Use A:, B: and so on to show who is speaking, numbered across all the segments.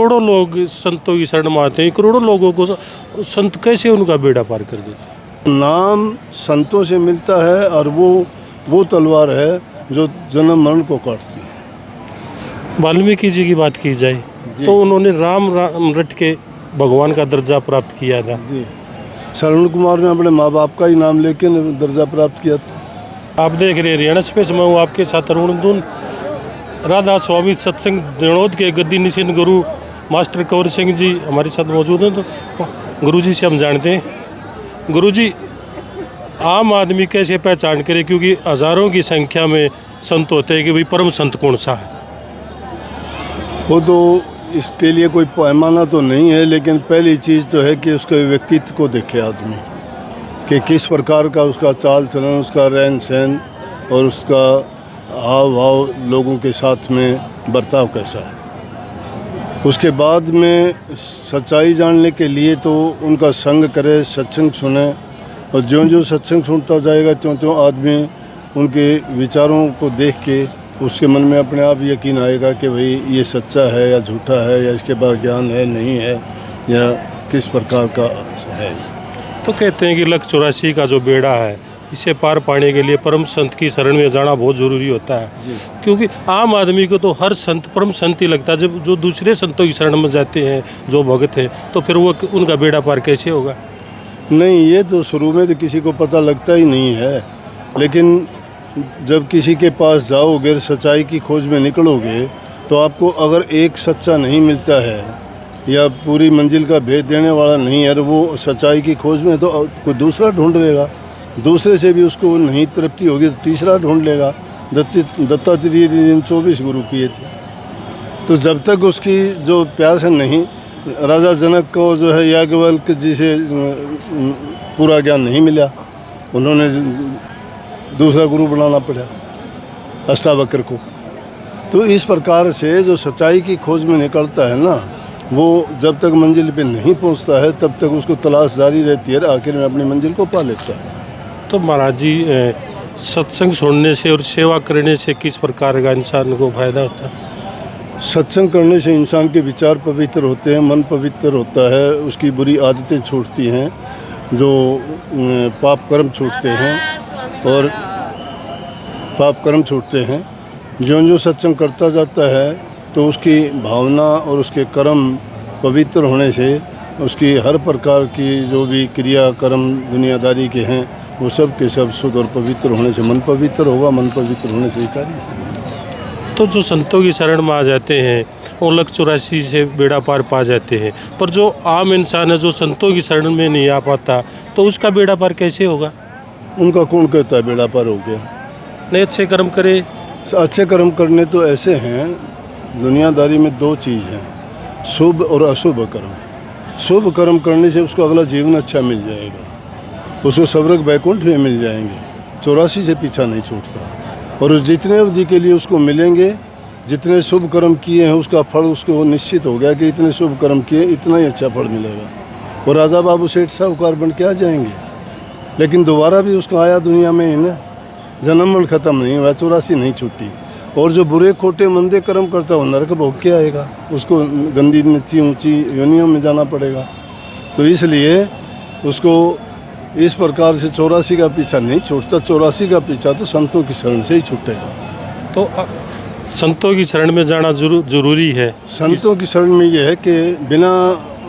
A: करोड़ों लोग संतों की शरण में आते हैं, करोड़ों लोगों को संत कैसे उनका बेड़ा पार कर देते?
B: नाम संतों से मिलता है और वो तलवार है जो जन्म मरण को काटती है।
A: वाल्मीकि जी की बात की जाए तो उन्होंने राम राम रट के भगवान का दर्जा प्राप्त किया था।
B: जी, श्रवण कुमार ने अपने माँ बाप का ही नाम लेके दर्जा प्राप्त किया था।
A: आप देख रहे हैं हरियाणा स्पेस में हूँ आपके साथ अरुण दून। राधा स्वामी सत्संग दणोद के गद्दी निशिन गुरु मास्टर कंवर सिंह जी हमारे साथ मौजूद हैं। तो गुरु जी से हम जानते हैं, गुरु जी आम आदमी कैसे पहचान करे, क्योंकि हज़ारों की संख्या में संत होते हैं, कि भाई परम संत कौन सा है?
B: वो तो इसके लिए कोई पैमाना तो नहीं है, लेकिन पहली चीज़ तो है कि उसके व्यक्तित्व को देखे आदमी, कि किस प्रकार का उसका चाल चलन, उसका रहन सहन और उसका हाव भाव, लोगों के साथ में बर्ताव कैसा है। उसके बाद में सच्चाई जानने के लिए तो उनका संग करे, सत्संग सुने, और ज्यों-ज्यों सत्संग सुनता जाएगा त्यों-त्यों आदमी उनके विचारों को देख के उसके मन में अपने आप यकीन आएगा कि भाई ये सच्चा है या झूठा है, या इसके पास ज्ञान है नहीं है, या किस प्रकार का है।
A: तो कहते हैं कि लख 84 का जो बेड़ा है, इसे पार पाने के लिए परम संत की शरण में जाना बहुत ज़रूरी होता है। क्योंकि आम आदमी को तो हर संत परम संत ही लगता है। जब जो दूसरे संतों की शरण में जाते हैं, जो भगत हैं, तो फिर वो उनका बेड़ा पार कैसे होगा?
B: नहीं, ये तो शुरू में तो किसी को पता लगता ही नहीं है, लेकिन जब किसी के पास जाओगे, सच्चाई की खोज में निकलोगे, तो आपको अगर एक सच्चा नहीं मिलता है या पूरी मंजिल का भेद देने वाला नहीं है, वो सच्चाई की खोज में तो कोई दूसरा ढूंढ लेगा, दूसरे से भी उसको नहीं तृप्ति होगी तो तीसरा ढूंढ लेगा। दत्तात्रेय ने 24 गुरु किए थे, तो जब तक उसकी जो प्यास है नहीं, राजा जनक को जो है याज्ञवल्क्य जी से पूरा ज्ञान नहीं मिला, उन्होंने दूसरा गुरु बनाना पड़ा अष्टावक्र को। तो इस प्रकार से जो सच्चाई की खोज में निकलता है ना, वो जब तक मंजिल पे नहीं पहुंचता है तब तक उसको तलाश जारी रहती है, आखिर में अपनी मंजिल को पा लेता है।
A: तो महाराज जी, सत्संग सुनने से और सेवा करने से किस प्रकार का इंसान को फायदा होता है?
B: सत्संग करने से इंसान के विचार पवित्र होते हैं, मन पवित्र होता है, उसकी बुरी आदतें छूटती हैं, जो पाप कर्म छूटते हैं और पाप कर्म छूटते हैं। जो सत्संग करता जाता है तो उसकी भावना और उसके कर्म पवित्र होने से उसकी हर प्रकार की जो भी क्रिया कर्म दुनियादारी के हैं, वो सब के सब शुद्ध और पवित्र होने से मन पवित्र होगा, मन पवित्र होने से ही कार्य।
A: तो जो संतों की शरण में आ जाते हैं वो लख 84 से बेड़ा पार पा जाते हैं, पर जो आम इंसान है जो संतों की शरण में नहीं आ पाता, तो उसका बेड़ा पार कैसे होगा?
B: उनका कौन कहता है बेड़ा पार हो गया?
A: नहीं, अच्छे कर्म करे।
B: अच्छे कर्म करने तो ऐसे हैं, दुनियादारी में दो चीज़ हैं, शुभ और अशुभ कर्म। शुभ कर्म करने से उसको अगला जीवन अच्छा मिल जाएगा, उसको स्वर्ग वैकुंठ में मिल जाएंगे, 84 से पीछा नहीं छूटता। और जितने अवधि के लिए उसको मिलेंगे, जितने शुभ कर्म किए हैं उसका फल उसको निश्चित हो गया कि इतने शुभ कर्म किए इतना ही अच्छा फल मिलेगा, और राजा बाबू सेठ साहूकार बन के आ जाएंगे। लेकिन दोबारा भी उसका आया दुनिया में ही ना, जन्म मरण खत्म नहीं हुआ, 84 नहीं छूटी। और जो बुरे खोटे मंदे कर्म करता है वो नरक भोग के आएगा, उसको गंदी नीची ऊंची योनियों में जाना पड़ेगा। तो इसलिए उसको इस प्रकार से 84 का पीछा नहीं छूटता, 84 का पीछा तो संतों की शरण से ही छूटेगा।
A: तो संतों की शरण में जाना जरूरी है।
B: संतों की शरण में ये है कि बिना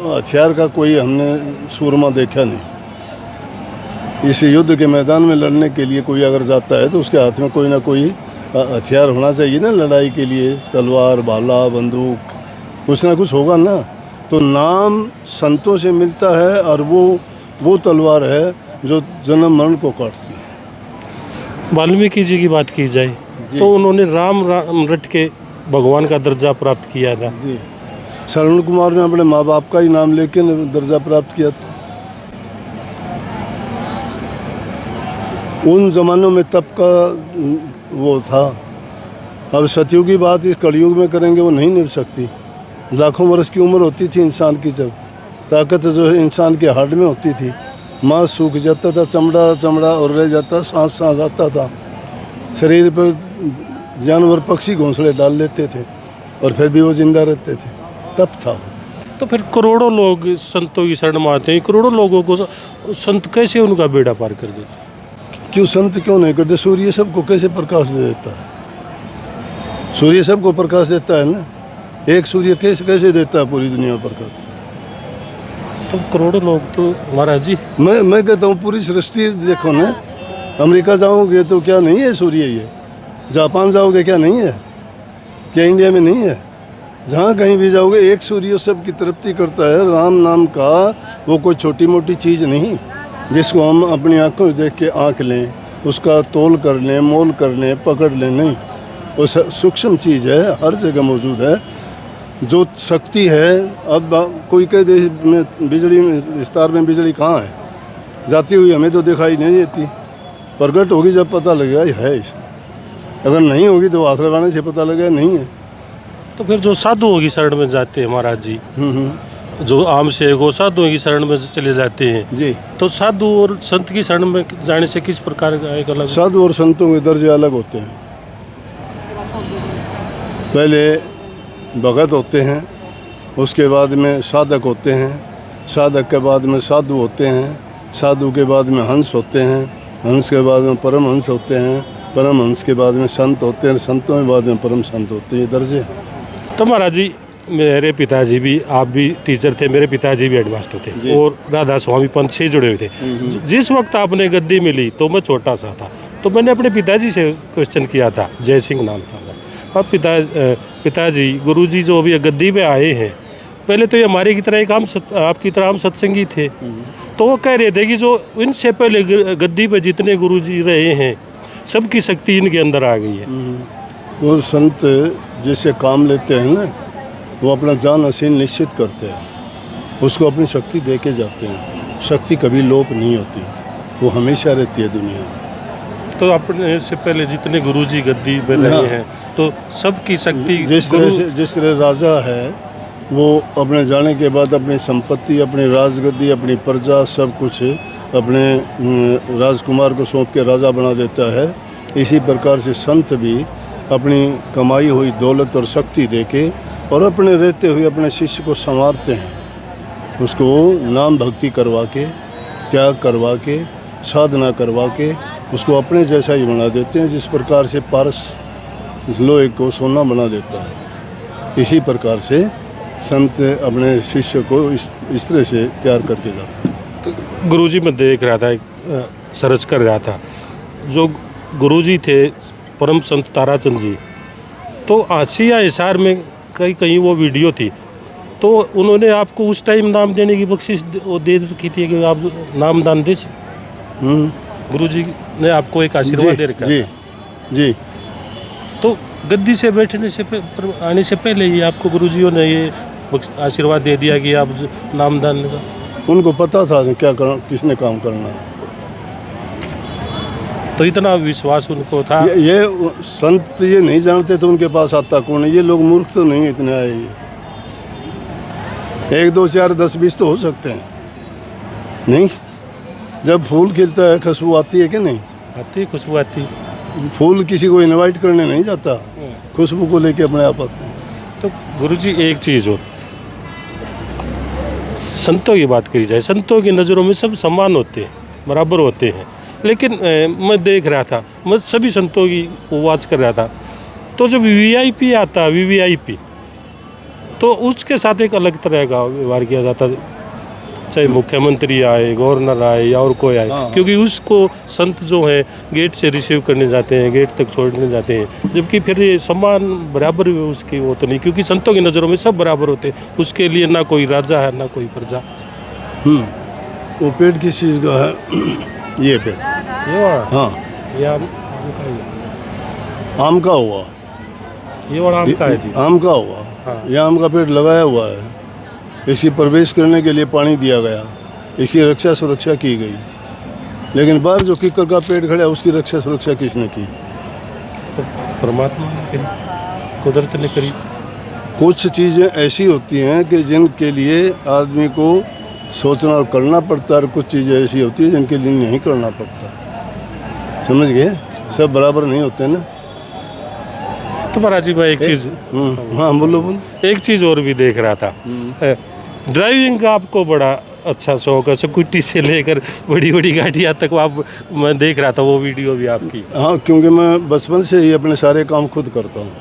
B: हथियार का कोई हमने सूरमा देखा नहीं। इस युद्ध के मैदान में लड़ने के लिए कोई अगर जाता है तो उसके हाथ में कोई ना कोई हथियार होना चाहिए ना, लड़ाई के लिए तलवार भाला बंदूक कुछ ना कुछ होगा ना। तो नाम संतों से मिलता है और वो तलवार है जो जन्म मरण को काटती है।
A: वाल्मीकि जी की बात की जाए तो उन्होंने राम राम रट के भगवान का दर्जा प्राप्त किया था।
B: जी, श्रवण कुमार ने अपने माँ बाप का ही नाम लेके दर्जा प्राप्त किया था। उन जमानों में तप का वो था। अब सतयुग की बात इस कलयुग में करेंगे वो नहीं निभ सकती। लाखों वर्ष की उम्र होती थी इंसान की, जब ताकत जो है इंसान के हार्ट में होती थी, मांस सूख जाता था, चमड़ा और रह जाता, सांस आता था। शरीर पर जानवर पक्षी घोंसले डाल लेते थे और फिर भी वो जिंदा रहते थे। तप था वो।
A: तो फिर करोड़ों लोग संतों की शरण में आते हैं, करोड़ों लोगों को संत कैसे उनका बेड़ा पार कर देते?
B: क्यों संत क्यों नहीं करते? सूर्य सबको कैसे प्रकाश दे देता है? सूर्य सबको प्रकाश देता है ना, एक सूर्य कैसे कैसे देता है पूरी दुनिया में प्रकाश?
A: तो करोड़ों लोग तो महाराज जी,
B: मैं कहता हूँ पूरी सृष्टि देखो ना, अमेरिका जाओगे तो क्या नहीं है सूर्य? ये जापान जाओगे क्या नहीं है? क्या इंडिया में नहीं है? जहाँ कहीं भी जाओगे एक सूर्य सबकी तृप्ति करता है। राम नाम का वो कोई छोटी मोटी चीज़ नहीं जिसको हम अपनी आंखों से देख के आँख लें, उसका तोल कर लें, मोल कर लें, पकड़ लें, नहीं। वो सूक्ष्म चीज़ है, हर जगह मौजूद है। जो शक्ति है, अब कोई कह दे में बिजली में, स्टार में बिजली कहाँ है? जाती हुई हमें तो दिखाई नहीं देती, प्रकट होगी जब पता लगेगा ये है इसमें। अगर नहीं होगी तो हाथ लगाने से पता लगेगा नहीं है।
A: तो फिर जो साधुओं की शरण में जाते हैं महाराज जी, जो आम से वो साधुओं की शरण में चले जाते हैं
B: जी।
A: तो साधु और संत की शरण में जाने से किस प्रकार का एक अलग?
B: साधु और संतों के दर्जे अलग होते हैं। पहले भगत होते हैं, उसके बाद में साधक होते हैं, साधक के बाद में साधु होते हैं, साधु के बाद में हंस होते हैं, हंस के बाद में परमहंस होते हैं, परमहंस के बाद में संत होते हैं, संतों के बाद में परम संत होते हैं। ये दर्जे हैं।
A: तो महाराज जी, मेरे पिताजी भी, आप भी टीचर थे, मेरे पिताजी भी हेडमास्टर थे और राधा स्वामी पंथ से जुड़े हुए थे। जिस वक्त आपने गद्दी मिली तो मैं छोटा सा था, तो मैंने अपने पिताजी से क्वेश्चन किया था, जय सिंह नाम था। अब पिताजी गुरुजी जो अभी गद्दी पे आए हैं, पहले तो ये हमारे की तरह एक आपकी तरह हम सत्संगी थे, तो वो कह रहे थे कि जो इनसे पहले गद्दी पे जितने गुरुजी रहे हैं सबकी शक्ति इनके अंदर आ गई है।
B: वो संत जैसे काम लेते हैं ना, वो अपना जान असीन निश्चित करते हैं, उसको अपनी शक्ति दे के जाते हैं। शक्ति कभी लोप नहीं होती, वो हमेशा रहती है दुनिया में।
A: तो अपने से पहले जितने गुरुजी गद्दी पे रहे हैं तो सबकी शक्ति
B: जिस तरह राजा है वो अपने जाने के बाद अपनी संपत्ति, अपनी राजगद्दी, अपनी प्रजा सब कुछ अपने राजकुमार को सौंप के राजा बना देता है, इसी प्रकार से संत भी अपनी कमाई हुई दौलत और शक्ति देके और अपने रहते हुए अपने शिष्य को संवारते हैं, उसको नाम भक्ति करवा के, त्याग करवा के, साधना करवा के उसको अपने जैसा ही बना देते हैं। जिस प्रकार से पारस लोहे को सोना बना देता है, इसी प्रकार से संत अपने शिष्य को इस तरह से तैयार करके जाते हैं।
A: तो गुरुजी मैं देख रहा था, सर्च कर रहा था, जो गुरुजी थे परम संत ताराचंद जी, तो आसिया हिसार में कहीं वो वीडियो थी, तो उन्होंने आपको उस टाइम नाम देने की बख्शिश वो दे रखी थी कि आप नाम दान दे। गुरुजी ने आपको एक आशीर्वाद दे रखा
B: जी जी।
A: तो गद्दी से बैठने से आने से पहले ही आपको गुरुजियों ने ये आशीर्वाद दे दिया कि आप नाम दान का?
B: उनको पता था क्या करना, किसने काम करना है,
A: तो इतना विश्वास उनको था।
B: ये संत ये नहीं जानते तो उनके पास आता कौन है? ये लोग मूर्ख तो नहीं इतने आए, ये 1 2 4 10 20 तो हो सकते हैं। नहीं, जब फूल खिलता है खुशबू आती है कि नहीं?
A: आती, खुशबू आती।
B: फूल किसी को इनवाइट करने नहीं जाता, खुशबू को लेके अपने आप आते हैं।
A: तो गुरुजी एक चीज़ और, संतों की बात करी जाए, संतों की नज़रों में सब समान होते हैं, बराबर होते हैं, लेकिन मैं देख रहा था, मैं सभी संतों की वॉच कर रहा था, तो जब वीवीआईपी आता, वीवीआईपी, तो उसके साथ एक अलग तरह का व्यवहार किया जाता, चाहे मुख्यमंत्री आए, गवर्नर आए या और कोई आए, क्योंकि उसको संत जो है गेट से रिसीव करने जाते हैं, गेट तक छोड़ने जाते हैं, जबकि फिर ये सम्मान बराबर उसकी वो तो नहीं, क्योंकि संतों की नज़रों में सब बराबर होते हैं, उसके लिए ना कोई राजा है ना कोई प्रजा।
B: वो पेड़ किस चीज़ का है? ये पेड़, हाँ,
A: ये
B: आम का हुआ,
A: ये और आम का है जी,
B: आम का हुआ।
A: हाँ।
B: ये आम का पेड़ लगाया हुआ है, इसकी प्रवेश करने के लिए पानी दिया गया, इसकी रक्षा सुरक्षा की गई, लेकिन बाहर जो किकर का पेड़ खड़ा है उसकी रक्षा सुरक्षा किसने की?
A: तो परमात्मा ने करी, कुदरत ने करी।
B: कुछ चीज़ें ऐसी होती हैं कि जिनके लिए आदमी को सोचना और करना पड़ता है, और कुछ चीज़ें ऐसी होती हैं जिनके लिए नहीं करना पड़ता। समझ गए? सब बराबर नहीं होते ना।
A: तो महाराज जी मैं एक चीज़
B: हाँ बोलो बोलो।
A: एक चीज़ और भी देख रहा था, ड्राइविंग का आपको बड़ा अच्छा शौक है, स्कूटी से लेकर बड़ी बड़ी गाड़ियाँ तक आप, मैं देख रहा था वो वीडियो भी आपकी।
B: हाँ, क्योंकि मैं बचपन से ही अपने सारे काम खुद करता हूँ,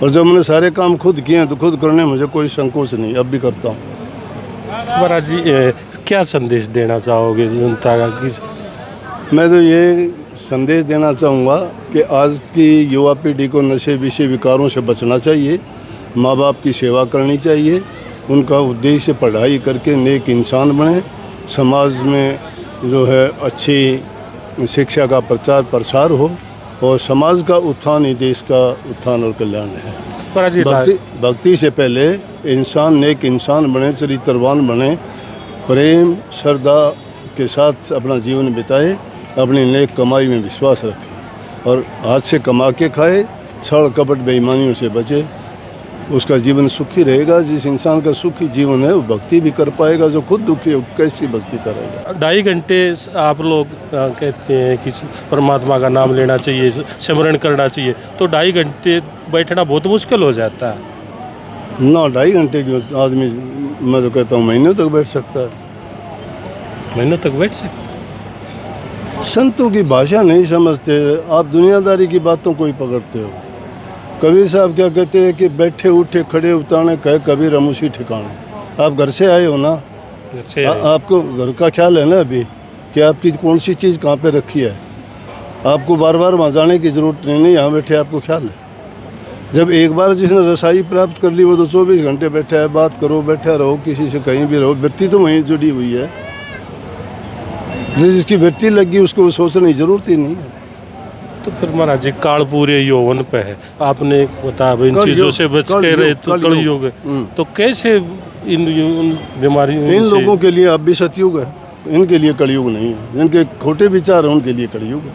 B: और जब मैंने सारे काम खुद किए हैं तो खुद करने में मुझे कोई संकोच नहीं, अब भी करता हूँ।
A: महाराज जी क्या संदेश देना चाहोगे जनता का कि
B: मैं तो ये संदेश देना चाहूँगा कि आज की युवा पीढ़ी को नशे विषय विकारों से बचना चाहिए, माँ बाप की सेवा करनी चाहिए, उनका उद्देश्य पढ़ाई करके नेक इंसान बने, समाज में जो है अच्छी शिक्षा का प्रचार प्रसार हो, और समाज का उत्थान ही देश का उत्थान और कल्याण है।
A: महाराज जी
B: भक्ति से पहले इंसान नेक इंसान बने, चरित्रवान बने, प्रेम श्रद्धा के साथ अपना जीवन बिताए, अपनी नेक कमाई में विश्वास रखे, और हाथ से कमा के खाए, छल कपट बेईमानियों से बचे, उसका जीवन सुखी रहेगा। जिस इंसान का सुखी जीवन है वो भक्ति भी कर पाएगा, जो खुद दुखी है वो कैसी भक्ति करेगा।
A: 2.5 घंटे आप लोग कहते हैं कि परमात्मा का नाम लेना चाहिए, सिमरन करना चाहिए, तो 2.5 घंटे बैठना बहुत मुश्किल हो जाता है
B: ना। 2.5 घंटे की आदमी, मैं तो कहता हूँ महीनों तक बैठ सकता है।
A: महीनों तक बैठ सकते।
B: संतों की भाषा नहीं समझते, आप दुनियादारी की बातों को ही पकड़ते हो। कबीर साहब क्या कहते हैं कि बैठे उठे खड़े उतारने कहे कबीर हम उसी ठिकाने। आप घर से आए हो ना, आपको घर का ख्याल है ना अभी, कि आपकी कौन सी चीज़ कहाँ पे रखी है। आपको बार बार वहाँ जाने की ज़रूरत नहीं, यहाँ बैठे आपको ख्याल है। जब एक बार जिसने रसाई प्राप्त कर ली वो तो 24 घंटे बैठा है, बात करो, बैठा रहो, किसी से कहीं भी रहो, वृत्ति तो वहीं जुड़ी हुई है। जिसकी वृत्ति लगी उसको सोचने की जरूरत ही नहीं है।
A: तो फिर महाराज जी काल पूरे यौवन पे है, आपने बताया इन चीज़ों से बच के रहे तो कलयुग है, तो कैसे इन बीमारियों
B: इन लोगों के लिए अब भी सतयुग है, इनके लिए कलयुग नहीं है। जिनके खोटे विचार हैं उनके लिए कलयुग है।